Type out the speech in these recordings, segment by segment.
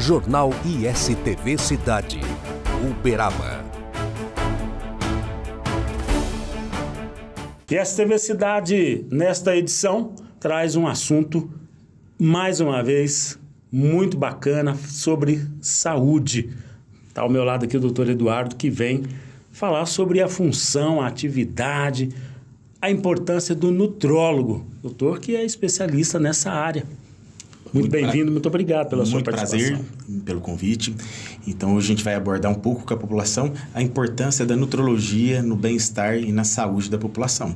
Jornal ISTV Cidade, Uberaba. ISTV Cidade, nesta edição, traz um assunto, mais uma vez, muito bacana, sobre saúde. Está ao meu lado aqui o doutor Eduardo, que vem falar sobre a função, a atividade, a importância do nutrólogo. Doutor que é especialista nessa área. Muito bem-vindo, muito obrigado pela sua participação. Muito prazer pelo convite. Então, hoje a gente vai abordar um pouco com a população a importância da nutrologia no bem-estar e na saúde da população.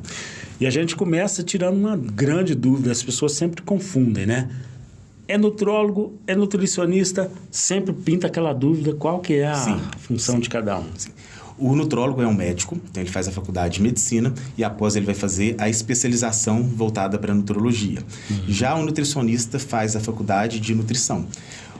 E a gente começa tirando uma grande dúvida, as pessoas sempre confundem, né? É nutrólogo, é nutricionista, sempre pinta aquela dúvida, qual que é a função de cada um? Sim. O nutrólogo é um médico, então ele faz a faculdade de medicina e após ele vai fazer a especialização voltada para a nutrologia. Já o nutricionista faz a faculdade de nutrição.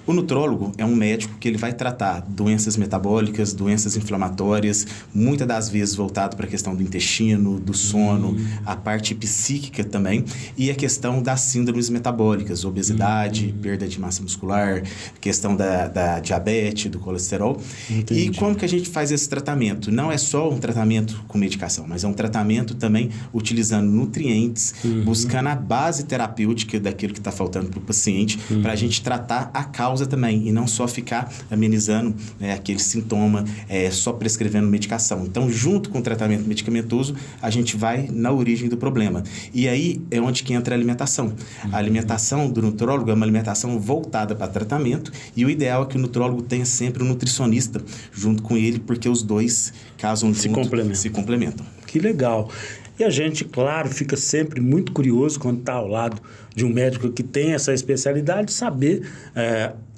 O nutrólogo é um médico que ele vai tratar doenças metabólicas, doenças inflamatórias, muitas das vezes voltado para a questão do intestino, do sono, a parte psíquica também, e a questão das síndromes metabólicas, obesidade, perda de massa muscular, questão da diabetes, do colesterol. Entendi. E como que a gente faz esse tratamento? Não é só um tratamento com medicação, mas é um tratamento também utilizando nutrientes, buscando a base terapêutica daquilo que está faltando para o paciente, para a gente tratar a causa também, e não só ficar amenizando aquele sintoma, só prescrevendo medicação. Então, junto com o tratamento medicamentoso, a gente vai na origem do problema. E aí é onde que entra a alimentação. A alimentação do nutrólogo é uma alimentação voltada para tratamento, e o ideal é que o nutrólogo tenha sempre um nutricionista junto com ele, porque os dois casam junto, se complementam. Que legal. E a gente, claro, fica sempre muito curioso quando está ao lado de um médico que tem essa especialidade, saber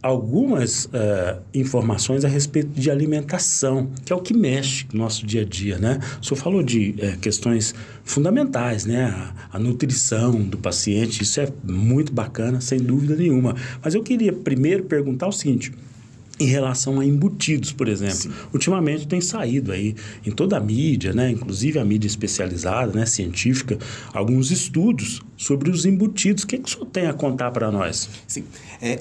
algumas informações a respeito de alimentação, que é o que mexe no nosso dia a dia, né? O senhor falou de questões fundamentais, né? A nutrição do paciente, isso é muito bacana, sem dúvida nenhuma. Mas eu queria primeiro perguntar o seguinte: em relação a embutidos, por exemplo. Sim. Ultimamente tem saído aí em toda a mídia, né, inclusive a mídia especializada, né, científica, alguns estudos sobre os embutidos. O que o senhor tem a contar para nós? Sim.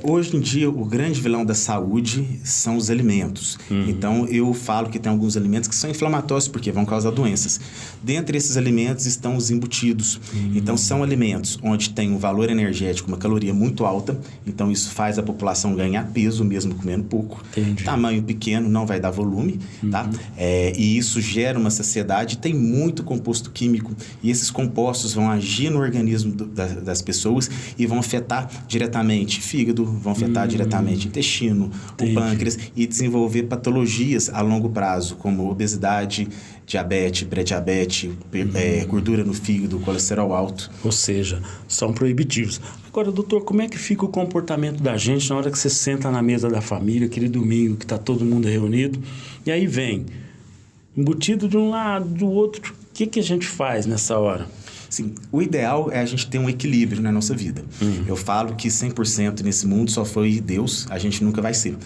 Hoje em dia, o grande vilão da saúde são os alimentos. Então, eu falo que tem alguns alimentos que são inflamatórios porque vão causar doenças. Dentre esses alimentos estão os embutidos. Então, são alimentos onde tem um valor energético, uma caloria muito alta. Então, isso faz a população ganhar peso, mesmo comendo pouco. Entendi. Tamanho pequeno não vai dar volume, tá? E isso gera uma saciedade, tem muito composto químico. E esses compostos vão agir no organismo das pessoas e vão afetar diretamente fígado, vão afetar diretamente intestino, o pâncreas, e desenvolver patologias a longo prazo, como obesidade, diabetes, pré-diabetes, gordura no fígado, colesterol alto. Ou seja, são proibitivos. Agora, doutor, como é que fica o comportamento da gente na hora que você senta na mesa da família, aquele domingo que está todo mundo reunido, e aí vem embutido de um lado, do outro? O que a gente faz nessa hora? Sim, o ideal é a gente ter um equilíbrio na nossa vida. Eu falo que 100% nesse mundo só foi Deus, a gente nunca vai ser.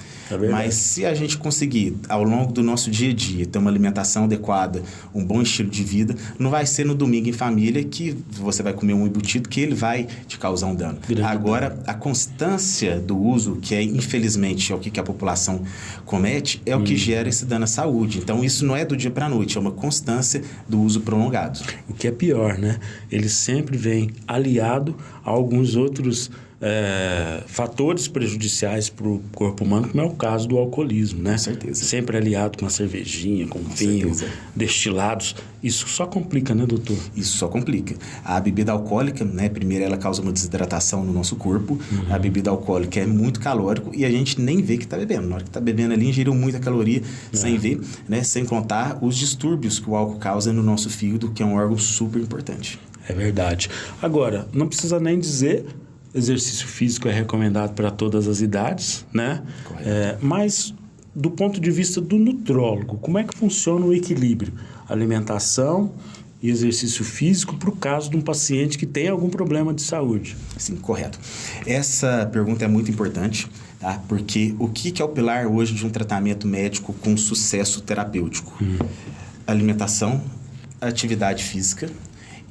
Mas se a gente conseguir, ao longo do nosso dia a dia, ter uma alimentação adequada, um bom estilo de vida, não vai ser no domingo em família que você vai comer um embutido que ele vai te causar um dano. Agora, a constância do uso, que é infelizmente é o que a população comete, é o que gera esse dano à saúde. Então, isso não é do dia para a noite, é uma constância do uso prolongado. O que é pior, né? Ele sempre vem aliado a alguns outros fatores prejudiciais para o corpo humano, como é o caso do alcoolismo, né? Com certeza. Sempre aliado com a cervejinha, com vinho, destilados. Isso só complica, né, doutor? Isso só complica. A bebida alcoólica, né, primeiro ela causa uma desidratação no nosso corpo. A bebida alcoólica é muito calórico e a gente nem vê que está bebendo. Na hora que está bebendo ali, ingeriu muita caloria sem ver, né? Sem contar os distúrbios que o álcool causa no nosso fígado, que é um órgão super importante. É verdade. Agora, não precisa nem dizer, exercício físico é recomendado para todas as idades, né? Mas, do ponto de vista do nutrólogo, como é que funciona o equilíbrio? Alimentação e exercício físico para o caso de um paciente que tem algum problema de saúde? Sim, correto. Essa pergunta é muito importante, tá? Porque o que é o pilar hoje de um tratamento médico com sucesso terapêutico? Alimentação, atividade física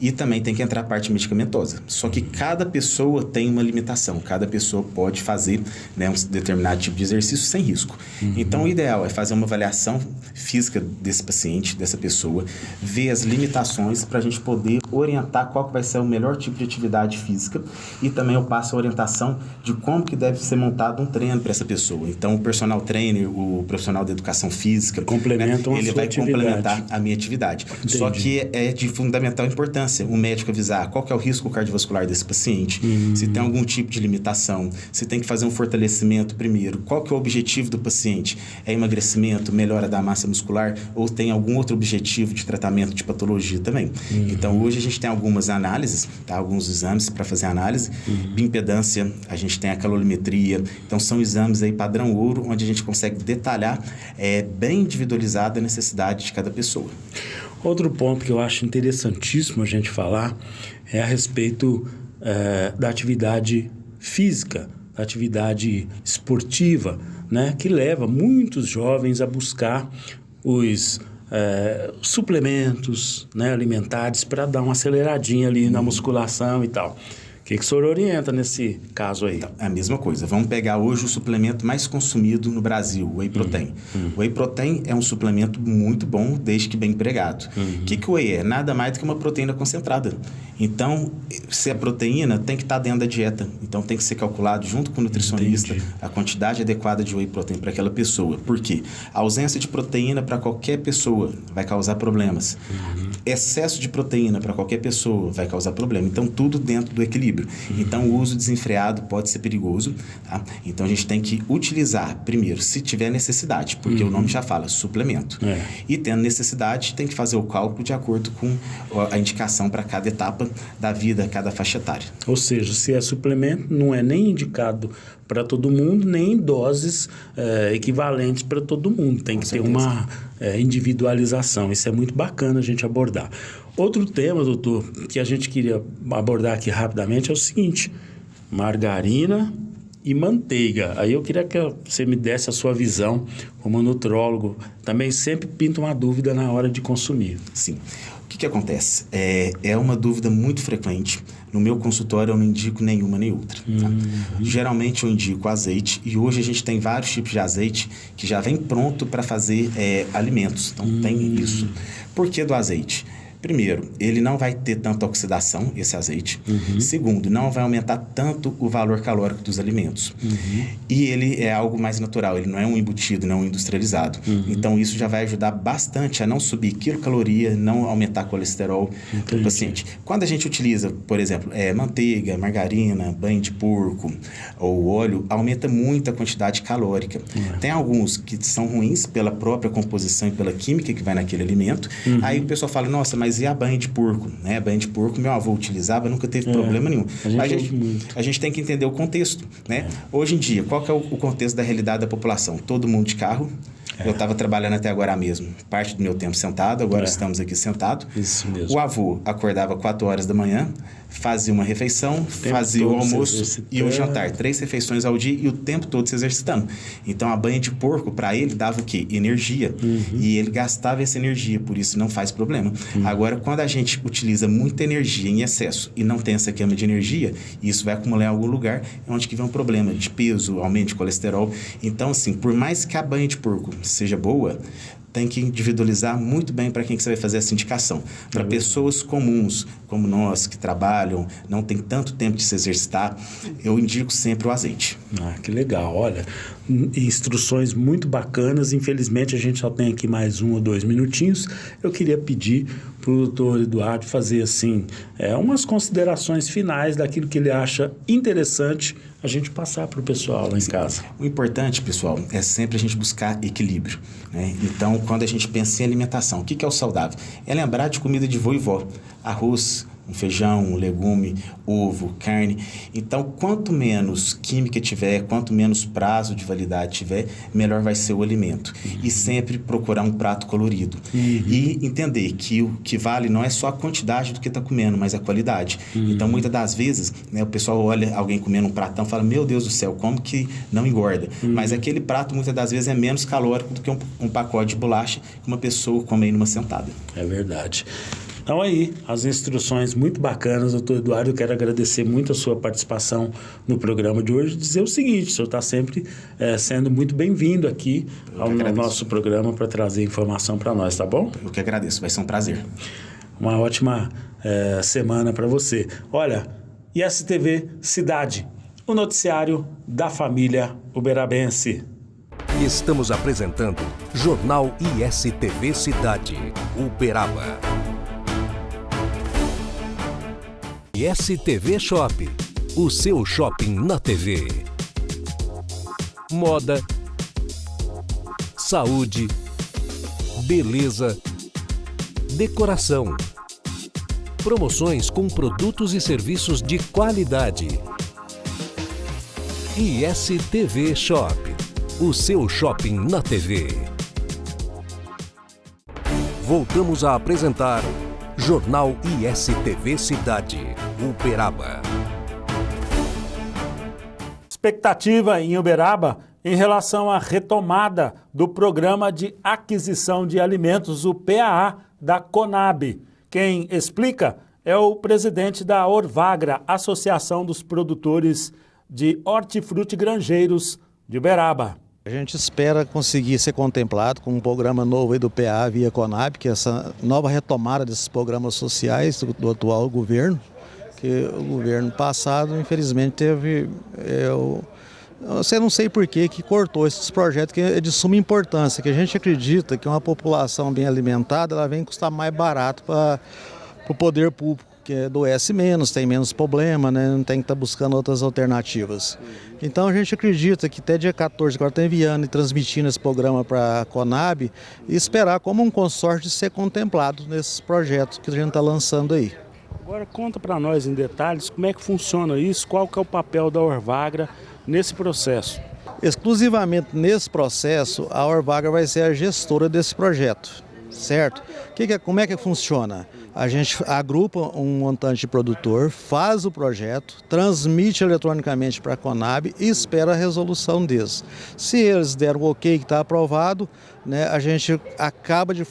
E também tem que entrar a parte medicamentosa. Só que cada pessoa tem uma limitação, cada pessoa pode fazer, né, um determinado tipo de exercício sem risco. Então, o ideal é fazer uma avaliação física desse paciente, dessa pessoa, ver as limitações para a gente poder orientar qual que vai ser o melhor tipo de atividade física, e também eu passo a orientação de como que deve ser montado um treino para essa pessoa. Então, o personal trainer, o profissional de educação física, complementam, né, ele vai complementar a minha atividade. Entendi. Só que é de fundamental importância o médico avisar qual que é o risco cardiovascular desse paciente, se tem algum tipo de limitação, se tem que fazer um fortalecimento primeiro, qual que é o objetivo do paciente, é emagrecimento, melhora da massa muscular, ou tem algum outro objetivo de tratamento de patologia também. Então, hoje a gente tem algumas análises, tá? Alguns exames para fazer análise, bioimpedância, a gente tem a calorimetria, então são exames aí padrão ouro, onde a gente consegue detalhar bem individualizada a necessidade de cada pessoa. Outro ponto que eu acho interessantíssimo a gente falar é a respeito da atividade física, da atividade esportiva, né, que leva muitos jovens a buscar os suplementos, né, alimentares para dar uma aceleradinha ali na musculação e tal. O que o senhor orienta nesse caso aí? Então, é a mesma coisa. Vamos pegar hoje o suplemento mais consumido no Brasil, o Whey Protein. O Whey Protein é um suplemento muito bom, desde que bem empregado. O que o Whey é? Nada mais do que uma proteína concentrada. Então, se a proteína tem que estar dentro da dieta. Então, tem que ser calculado junto com o nutricionista. Entendi. A quantidade adequada de Whey Protein para aquela pessoa. Por quê? A ausência de proteína para qualquer pessoa vai causar problemas. Excesso de proteína para qualquer pessoa vai causar problema. Então, tudo dentro do equilíbrio. Então, o uso desenfreado pode ser perigoso. Tá? Então, a gente tem que utilizar, primeiro, se tiver necessidade, porque o nome já fala, suplemento. E tendo necessidade, tem que fazer o cálculo de acordo com a indicação para cada etapa da vida, cada faixa etária. Ou seja, se é suplemento, não é nem indicado para todo mundo, nem em doses equivalentes para todo mundo. Tem que ter uma individualização. Isso é muito bacana a gente abordar. Outro tema, doutor, que a gente queria abordar aqui rapidamente é o seguinte: margarina e manteiga. Aí eu queria que você me desse a sua visão como nutrólogo. Também sempre pinta uma dúvida na hora de consumir. Sim. O que acontece? É uma dúvida muito frequente. No meu consultório eu não indico nenhuma nem outra. Tá? Geralmente eu indico azeite, e hoje a gente tem vários tipos de azeite que já vem pronto para fazer alimentos. Então tem isso. Por que do azeite? Primeiro, ele não vai ter tanta oxidação, esse azeite. Segundo, não vai aumentar tanto o valor calórico dos alimentos. E ele é algo mais natural, ele não é um embutido, não é um industrializado. Então, isso já vai ajudar bastante a não subir quilocaloria, não aumentar colesterol do paciente. Quando a gente utiliza, por exemplo, manteiga, margarina, banho de porco ou óleo, aumenta muito a quantidade calórica. Tem alguns que são ruins pela própria composição e pela química que vai naquele alimento. Aí o pessoal fala, nossa, mas e a banha de porco? Né? A banha de porco, meu avô utilizava, nunca teve problema nenhum. A gente tem que entender o contexto. Né? Hoje em dia, qual que é o contexto da realidade da população? Todo mundo de carro. Eu estava trabalhando até agora mesmo, parte do meu tempo sentado, agora estamos aqui sentados. Isso mesmo. O avô acordava 4 horas da manhã, fazia uma refeição, fazia o almoço e o jantar. 3 refeições ao dia e o tempo todo se exercitando. Então, a banha de porco, para ele, dava o quê? Energia. E ele gastava essa energia, por isso não faz problema. Agora, quando a gente utiliza muita energia em excesso e não tem essa queima de energia, isso vai acumular em algum lugar, onde que vem um problema de peso, aumento de colesterol. Então, assim, por mais que a banha de porco seja boa, tem que individualizar muito bem para quem que você vai fazer essa indicação. Para pessoas comuns, como nós, que trabalham, não tem tanto tempo de se exercitar, eu indico sempre o azeite. Que legal. Olha, instruções muito bacanas. Infelizmente, a gente só tem aqui mais 1 ou 2 minutinhos. Eu queria pedir para o doutor Eduardo fazer, assim, umas considerações finais daquilo que ele acha interessante a gente passar para o pessoal lá em casa. O importante, pessoal, é sempre a gente buscar equilíbrio. Né? Então, quando a gente pensa em alimentação, o que é o saudável? É lembrar de comida de vô e vó. Arroz, um feijão, um legume, ovo, carne. Então, quanto menos química tiver, quanto menos prazo de validade tiver, melhor vai ser o alimento. E sempre procurar um prato colorido. E entender que o que vale não é só a quantidade do que está comendo, mas a qualidade. Então, muitas das vezes, né, o pessoal olha alguém comendo um pratão e fala, meu Deus do céu, como que não engorda? Mas aquele prato, muitas das vezes, é menos calórico do que um pacote de bolacha que uma pessoa come aí numa sentada. É verdade. Então aí, as instruções muito bacanas, doutor Eduardo. Eu quero agradecer muito a sua participação no programa de hoje. Dizer o seguinte: o senhor está sempre sendo muito bem-vindo aqui ao nosso programa para trazer informação para nós, tá bom? Eu que agradeço, vai ser um prazer. Uma ótima semana para você. Olha, ISTV Cidade, o noticiário da família uberabense. Estamos apresentando Jornal ISTV Cidade, Uberaba. ISTV Shop, o seu shopping na TV. Moda, saúde, beleza, decoração. Promoções com produtos e serviços de qualidade. ISTV Shop, o seu shopping na TV. Voltamos a apresentar Jornal ISTV Cidade, Uberaba. Expectativa em Uberaba em relação à retomada do Programa de Aquisição de Alimentos, o PAA, da Conab. Quem explica é o presidente da Orvagra, Associação dos Produtores de Hortifruti Grangeiros de Uberaba. A gente espera conseguir ser contemplado com um programa novo aí do PA via Conab, que é essa nova retomada desses programas sociais do atual governo, que o governo passado, infelizmente, teve... Eu não sei por que cortou esses projetos, que é de suma importância, que a gente acredita que uma população bem alimentada ela vem custar mais barato para o poder público, que adoece menos, tem menos problema, né? Não tem que estar buscando outras alternativas. Então a gente acredita que até dia 14 agora está enviando e transmitindo esse programa para a Conab e esperar como um consórcio ser contemplado nesses projetos que a gente está lançando aí. Agora conta para nós em detalhes como é que funciona isso, qual que é o papel da Orvagra nesse processo. Exclusivamente nesse processo, a Orvagra vai ser a gestora desse projeto, certo? Como é que funciona? A gente agrupa um montante de produtor, faz o projeto, transmite eletronicamente para a Conab e espera a resolução deles. Se eles deram o ok que está aprovado, né, a gente acaba de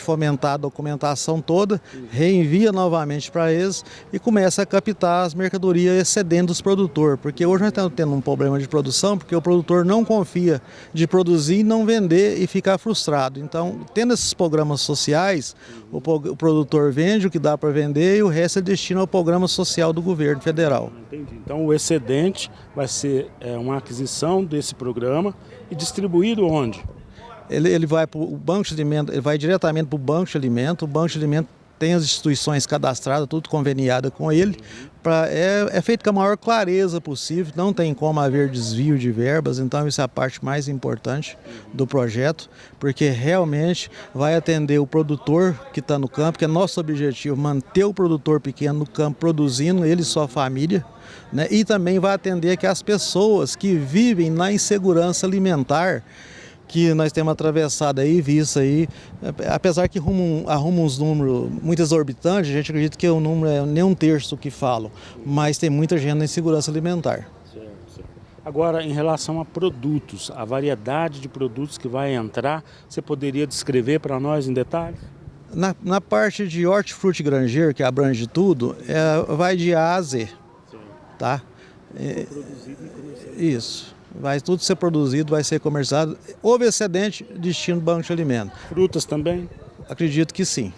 fomentar a documentação toda, reenvia novamente para eles e começa a captar as mercadorias excedendo os produtores. Porque hoje nós estamos tendo um problema de produção, porque o produtor não confia de produzir, não vender e ficar frustrado. Então, tendo esses programas sociais, o produtor vende o que dá para vender e o resto é destina ao programa social do governo federal. Entendi. Então o excedente vai ser uma aquisição desse programa e distribuído onde? Ele vai para o banco de alimento, ele vai diretamente para o banco de alimento. O banco de alimento tem as instituições cadastradas, tudo conveniado com ele. É feito com a maior clareza possível, não tem como haver desvio de verbas, então isso é a parte mais importante do projeto, porque realmente vai atender o produtor que está no campo, que é nosso objetivo, manter o produtor pequeno no campo produzindo, ele e sua família, né? E também vai atender que as pessoas que vivem na insegurança alimentar, que nós temos atravessado aí, visto aí, apesar que arruma uns números muito exorbitantes, a gente acredita que o número é nem um terço do que falam, mas tem muita gente na insegurança alimentar. Certo. Agora, em relação a produtos, a variedade de produtos que vai entrar, você poderia descrever para nós em detalhes? Na parte de hortifruti grangeiro, que abrange tudo, vai de A a Z, tá? Isso. Vai tudo ser produzido, vai ser comercializado. Houve excedente, destino banco de alimento. Frutas também? Acredito que sim.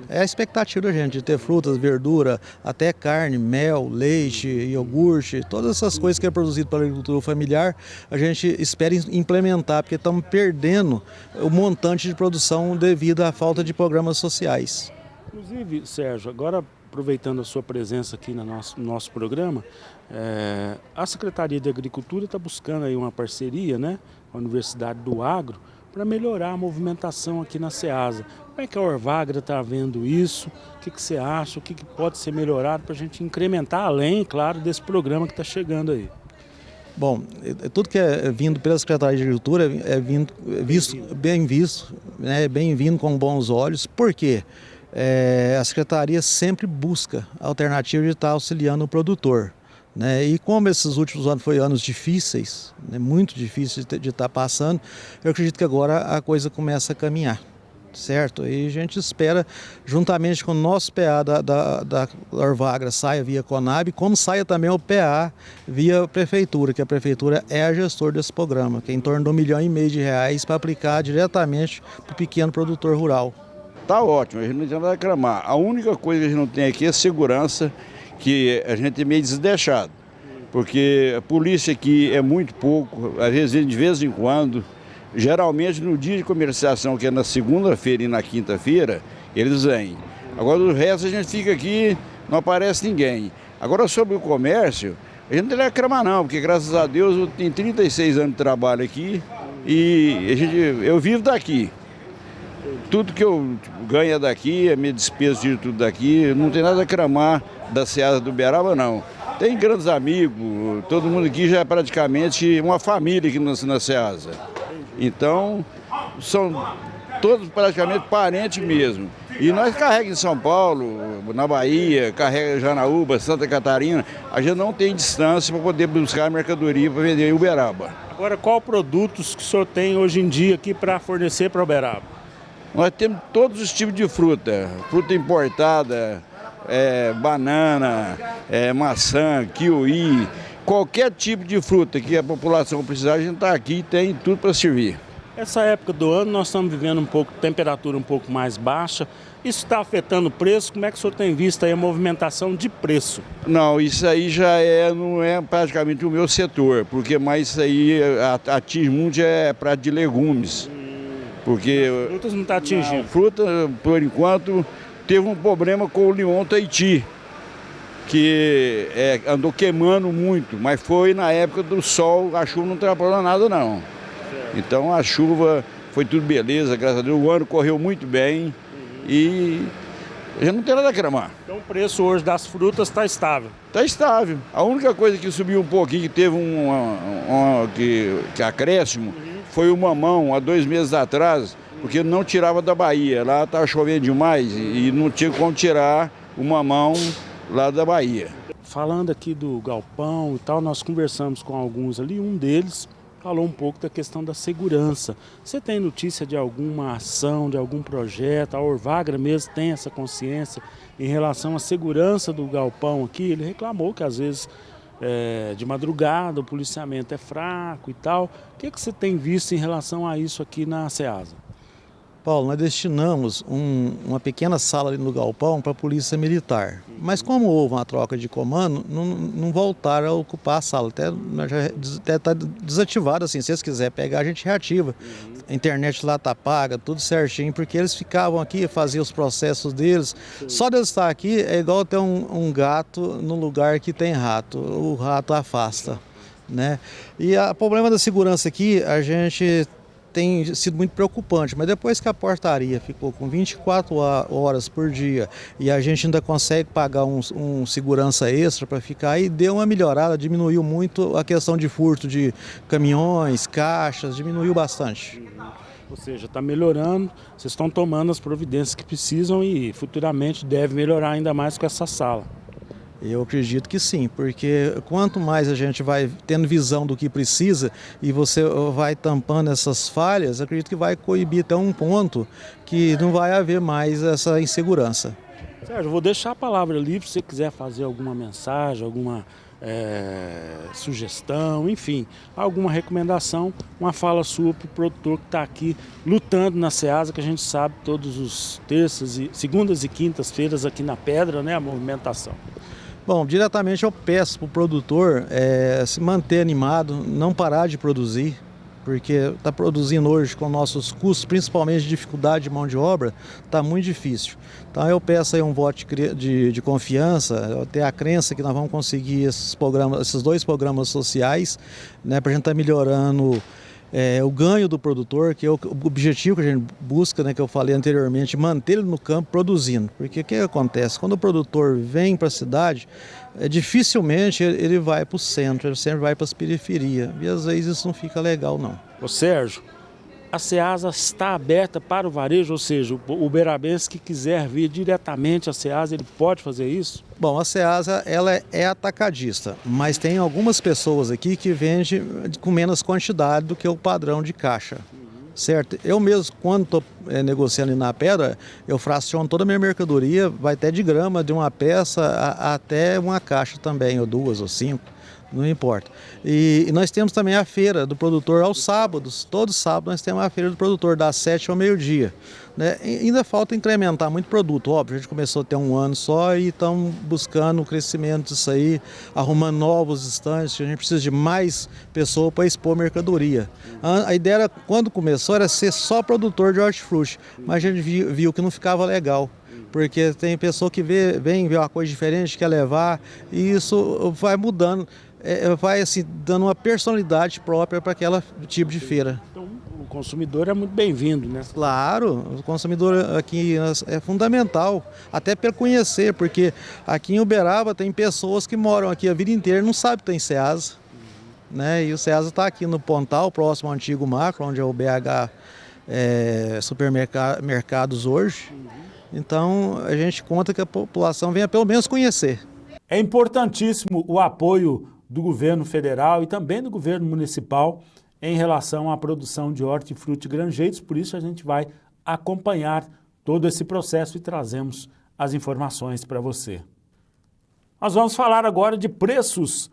É a expectativa da gente de ter frutas, verdura, até carne, mel, leite, iogurte, todas essas coisas que é produzido pela agricultura familiar, a gente espera implementar, porque estamos perdendo o montante de produção devido à falta de programas sociais. Inclusive, Sérgio, agora aproveitando a sua presença aqui no nosso programa, a Secretaria de Agricultura está buscando aí uma parceria, né, com a Universidade do Agro, para melhorar a movimentação aqui na Ceasa. Como é que a Orvagra está vendo isso? O que você acha? O que pode ser melhorado para a gente incrementar, além, claro, desse programa que está chegando aí? Bom, tudo que é vindo pela Secretaria de Agricultura é bem visto, né, bem-vindo com bons olhos. Por quê? A Secretaria sempre busca alternativa de estar auxiliando o produtor, né? E como esses últimos anos foram anos difíceis, né, muito difíceis de estar passando, eu acredito que agora a coisa começa a caminhar, certo? E a gente espera, juntamente com o nosso PA da Orvagra, saia via Conab, como saia também o PA via Prefeitura, que a Prefeitura é a gestora desse programa, que é em torno de R$1,5 milhão para aplicar diretamente para o pequeno produtor rural. Tá ótimo, a gente não tem nada a reclamar. A única coisa que a gente não tem aqui é segurança, que a gente é meio desleixado, porque a polícia aqui é muito pouco, às vezes de vez em quando. Geralmente no dia de comercialização, que é na segunda-feira e na quinta-feira, eles vêm. Agora o resto a gente fica aqui, não aparece ninguém. Agora sobre o comércio, a gente não tem que reclamar não, porque graças a Deus eu tenho 36 anos de trabalho aqui e eu vivo daqui. Tudo que eu ganho é daqui, a minha despesa de tudo daqui, não tem nada a reclamar da Ceasa do Uberaba não. Tem grandes amigos, todo mundo aqui já é praticamente uma família aqui na Ceasa. Então, são todos praticamente parentes mesmo. E nós carregamos em São Paulo, na Bahia, carrega em Janaúba, Santa Catarina. A gente não tem distância para poder buscar mercadoria para vender em Uberaba. Agora, qual produtos que o senhor tem hoje em dia aqui para fornecer para Uberaba? Nós temos todos os tipos de fruta. Fruta importada, banana, maçã, kiwi. Qualquer tipo de fruta que a população precisar, a gente está aqui e tem tudo para servir. Essa época do ano nós estamos vivendo temperatura um pouco mais baixa. Isso está afetando o preço? Como é que o senhor tem visto aí a movimentação de preço? Não, isso aí já não é praticamente o meu setor, porque mais isso aí atinge muito prato de legumes. Porque frutas não está atingindo. Fruta, por enquanto, teve um problema com o limão Tahiti, que andou queimando muito, mas foi na época do sol, a chuva não atrapalhou nada não. Então a chuva foi tudo beleza, graças a Deus, o ano correu muito bem e a gente não tem nada a reclamar. Então o preço hoje das frutas está estável? Está estável. A única coisa que subiu um pouquinho, que teve que acréscimo, foi o mamão, há 2 meses atrás, porque não tirava da Bahia. Lá estava chovendo demais e não tinha como tirar o mamão lá da Bahia. Falando aqui do galpão e tal, nós conversamos com alguns ali, um deles falou um pouco da questão da segurança. Você tem notícia de alguma ação, de algum projeto? A Orvagra mesmo tem essa consciência em relação à segurança do galpão aqui? Ele reclamou que às vezes de madrugada o policiamento é fraco e tal. O que você tem visto em relação a isso aqui na Ceasa? Paulo, nós destinamos uma pequena sala ali no galpão para a polícia militar. Mas como houve uma troca de comando, não voltaram a ocupar a sala. Até está desativado, assim, se vocês quiserem pegar, a gente reativa. A internet lá está paga, tudo certinho, porque eles ficavam aqui, faziam os processos deles. Só deles estar aqui é igual ter um gato no lugar que tem rato. O rato afasta, né? E o problema da segurança aqui, a gente tem sido muito preocupante, mas depois que a portaria ficou com 24 horas por dia e a gente ainda consegue pagar um segurança extra para ficar aí, deu uma melhorada, diminuiu muito a questão de furto de caminhões, caixas, diminuiu bastante. Ou seja, está melhorando, vocês estão tomando as providências que precisam e futuramente deve melhorar ainda mais com essa sala. Eu acredito que sim, porque quanto mais a gente vai tendo visão do que precisa e você vai tampando essas falhas, acredito que vai coibir até um ponto que não vai haver mais essa insegurança. Sérgio, eu vou deixar a palavra livre se você quiser fazer alguma mensagem, alguma sugestão, enfim, alguma recomendação, uma fala sua para o produtor que está aqui lutando na Ceasa, que a gente sabe todos os segundas e quintas-feiras aqui na Pedra, né, a movimentação. Bom, diretamente eu peço para o produtor se manter animado, não parar de produzir, porque está produzindo hoje com nossos custos, principalmente de dificuldade de mão de obra, está muito difícil. Então eu peço aí um voto de confiança, eu tenho a crença que nós vamos conseguir esses 2 programas sociais, né, para a gente estar melhorando o ganho do produtor, que é o objetivo que a gente busca, né, que eu falei anteriormente, manter ele no campo produzindo. Porque o que acontece? Quando o produtor vem para a cidade, dificilmente ele vai para o centro, ele sempre vai para as periferias. E às vezes isso não fica legal, não. Ô Sérgio, a Ceasa está aberta para o varejo, ou seja, o uberabense que quiser vir diretamente à Ceasa, ele pode fazer isso? Bom, a Ceasa ela é atacadista, mas tem algumas pessoas aqui que vendem com menos quantidade do que o padrão de caixa, certo? Eu mesmo, quando estou negociando na pedra, eu fraciono toda a minha mercadoria, vai até de grama, de uma peça até uma caixa também, ou 2 ou 5, não importa. E nós temos também a feira do produtor aos sábados, todos os sábados nós temos a feira do produtor, das 7 ao meio-dia. Né? Ainda falta incrementar muito produto, óbvio, a gente começou a ter 1 ano só e estamos buscando o crescimento disso aí, arrumando novos estandes, a gente precisa de mais pessoas para expor mercadoria. A ideia era, quando começou, era ser só produtor de hortifruti, mas a gente viu que não ficava legal. Porque tem pessoa que vem ver uma coisa diferente, quer levar, e isso vai mudando, vai assim, dando uma personalidade própria para aquele tipo de feira. Então, o consumidor é muito bem-vindo, né? Claro, o consumidor aqui é fundamental, até para conhecer, porque aqui em Uberaba tem pessoas que moram aqui a vida inteira e não sabem que tem Ceasa. Né? E o Ceasa está aqui no Pontal, próximo ao antigo Macro, onde é o BH Supermercados hoje. Então, a gente conta que a população venha pelo menos conhecer. É importantíssimo o apoio do governo federal e também do governo municipal em relação à produção de hortifruti granjeiros, por isso a gente vai acompanhar todo esse processo e trazemos as informações para você. Nós vamos falar agora de preços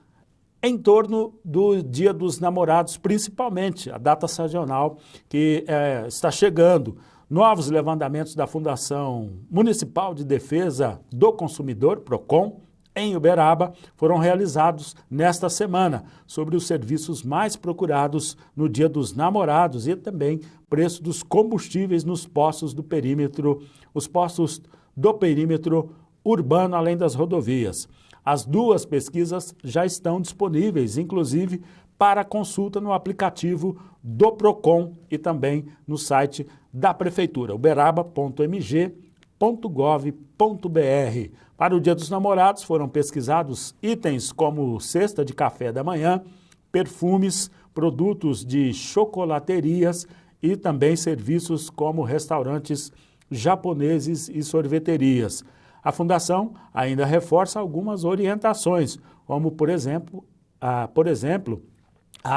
em torno do Dia dos Namorados, principalmente a data sazonal que está chegando. Novos levantamentos da Fundação Municipal de Defesa do Consumidor, PROCON, em Uberaba, foram realizados nesta semana sobre os serviços mais procurados no Dia dos Namorados e também preço dos combustíveis nos postos do perímetro, os postos do perímetro urbano, além das rodovias. As 2 pesquisas já estão disponíveis, inclusive para consulta no aplicativo do PROCON e também no site da Prefeitura, uberaba.mg.gov.br. Para o Dia dos Namorados foram pesquisados itens como cesta de café da manhã, perfumes, produtos de chocolaterias e também serviços como restaurantes japoneses e sorveterias. A Fundação ainda reforça algumas orientações, como, por exemplo, a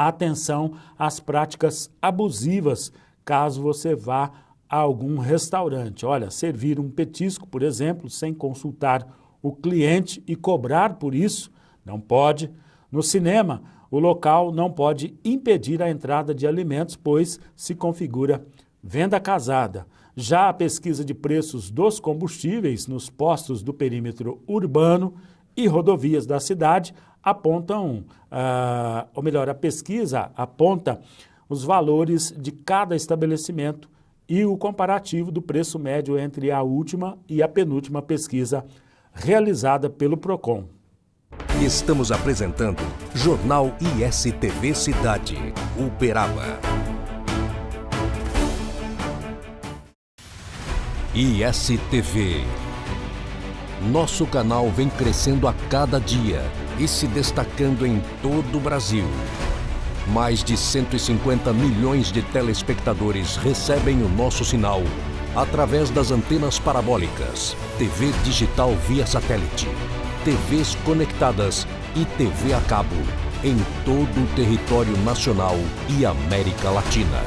atenção às práticas abusivas, caso você vá a algum restaurante. Olha, servir um petisco, por exemplo, sem consultar o cliente e cobrar por isso, não pode. No cinema, o local não pode impedir a entrada de alimentos, pois se configura venda casada. Já a pesquisa de preços dos combustíveis nos postos do perímetro urbano e rodovias da cidade apontam, a pesquisa aponta os valores de cada estabelecimento e o comparativo do preço médio entre a última e a penúltima pesquisa realizada pelo PROCON. Estamos apresentando Jornal ISTV Cidade, Uberaba. ISTV. Nosso canal vem crescendo a cada dia e se destacando em todo o Brasil. Mais de 150 milhões de telespectadores recebem o nosso sinal através das antenas parabólicas, TV digital via satélite, TVs conectadas e TV a cabo em todo o território nacional e América Latina.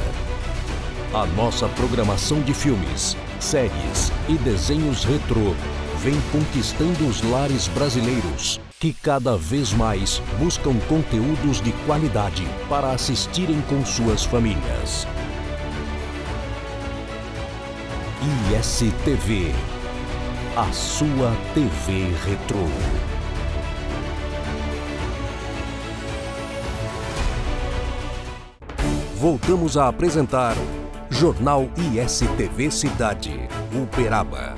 A nossa programação de filmes, séries e desenhos retrô vem conquistando os lares brasileiros, que cada vez mais buscam conteúdos de qualidade para assistirem com suas famílias. ISTV, a sua TV retrô. Voltamos a apresentar Jornal ISTV Cidade, Uberaba.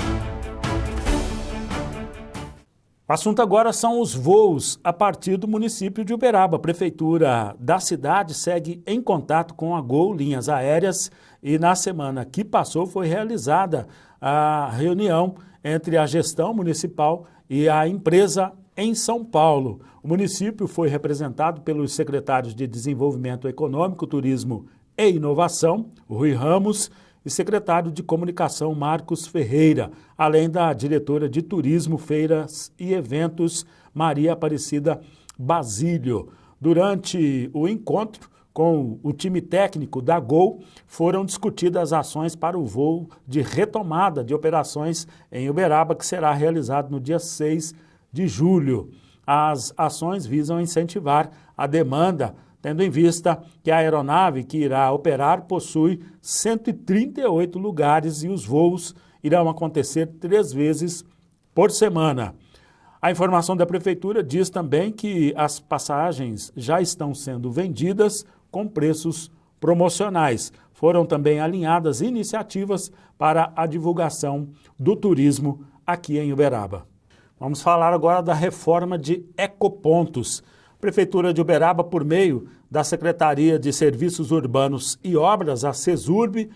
O assunto agora são os voos a partir do município de Uberaba. A prefeitura da cidade segue em contato com a Gol Linhas Aéreas e na semana que passou foi realizada a reunião entre a gestão municipal e a empresa em São Paulo. O município foi representado pelos secretários de Desenvolvimento Econômico, Turismo e Inovação, Rui Ramos, e secretário de Comunicação, Marcos Ferreira, além da diretora de Turismo, Feiras e Eventos, Maria Aparecida Basílio. Durante o encontro com o time técnico da Gol, foram discutidas ações para o voo de retomada de operações em Uberaba, que será realizado no dia 6 de julho. As ações visam incentivar a demanda, tendo em vista que a aeronave que irá operar possui 138 lugares e os voos irão acontecer 3 vezes por semana. A informação da Prefeitura diz também que as passagens já estão sendo vendidas com preços promocionais. Foram também alinhadas iniciativas para a divulgação do turismo aqui em Uberaba. Vamos falar agora da reforma de ecopontos. A Prefeitura de Uberaba, por meio da Secretaria de Serviços Urbanos e Obras, a CESURB,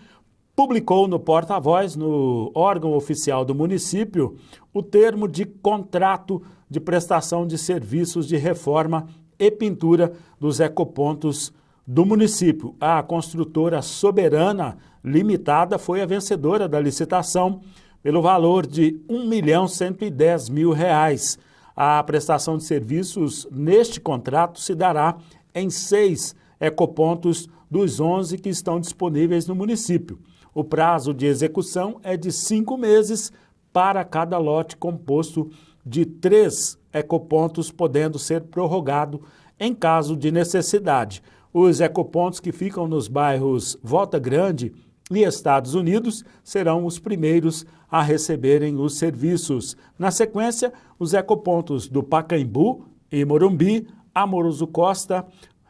publicou no porta-voz, no órgão oficial do município, o termo de contrato de prestação de serviços de reforma e pintura dos ecopontos do município. A construtora Soberana Limitada foi a vencedora da licitação pelo valor de R$ 1.110.000. A prestação de serviços neste contrato se dará em 6 ecopontos dos 11 que estão disponíveis no município. O prazo de execução é de 5 meses para cada lote, composto de 3 ecopontos, podendo ser prorrogado em caso de necessidade. Os ecopontos que ficam nos bairros Volta Grande e Estados Unidos serão os primeiros a receberem os serviços. Na sequência, os ecopontos do Pacaembu e Morumbi, Amoroso Costa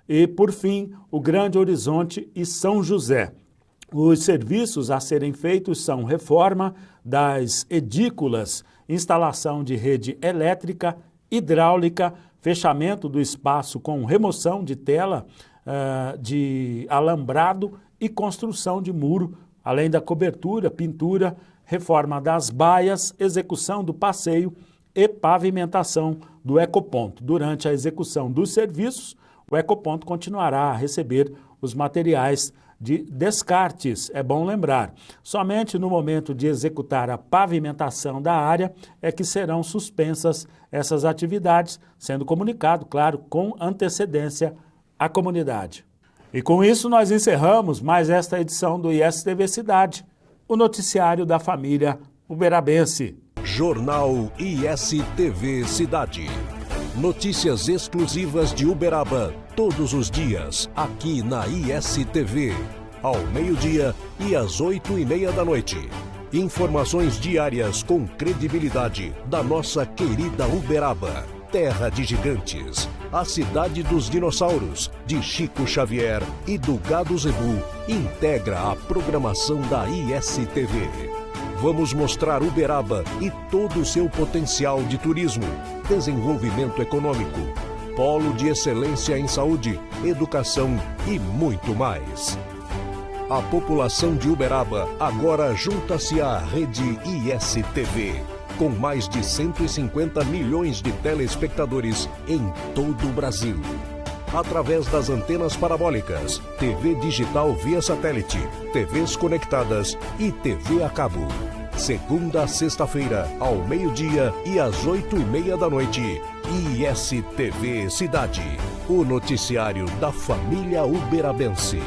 e, por fim, o Grande Horizonte e São José. Os serviços a serem feitos são reforma das edículas, instalação de rede elétrica, hidráulica, fechamento do espaço com remoção de tela de alambrado e construção de muro, além da cobertura, pintura, reforma das baias, execução do passeio e pavimentação do ecoponto. Durante a execução dos serviços, o ecoponto continuará a receber os materiais de descartes, é bom lembrar. Somente no momento de executar a pavimentação da área é que serão suspensas essas atividades, sendo comunicado, claro, com antecedência à comunidade. E com isso nós encerramos mais esta edição do ISTV Cidade, o noticiário da família uberabense. Jornal ISTV Cidade. Notícias exclusivas de Uberaba, todos os dias, aqui na ISTV, ao meio-dia e às 8h30 da noite. Informações diárias com credibilidade da nossa querida Uberaba, terra de gigantes, a cidade dos dinossauros, de Chico Xavier e do Gado Zebu, integra a programação da ISTV. Vamos mostrar Uberaba e todo o seu potencial de turismo, desenvolvimento econômico, polo de excelência em saúde, educação e muito mais. A população de Uberaba agora junta-se à rede ISTV, com mais de 150 milhões de telespectadores em todo o Brasil. Através das antenas parabólicas, TV digital via satélite, TVs conectadas e TV a cabo. Segunda a sexta-feira, ao meio-dia e às 8h30 da noite. ISTV Cidade, o noticiário da família uberabense.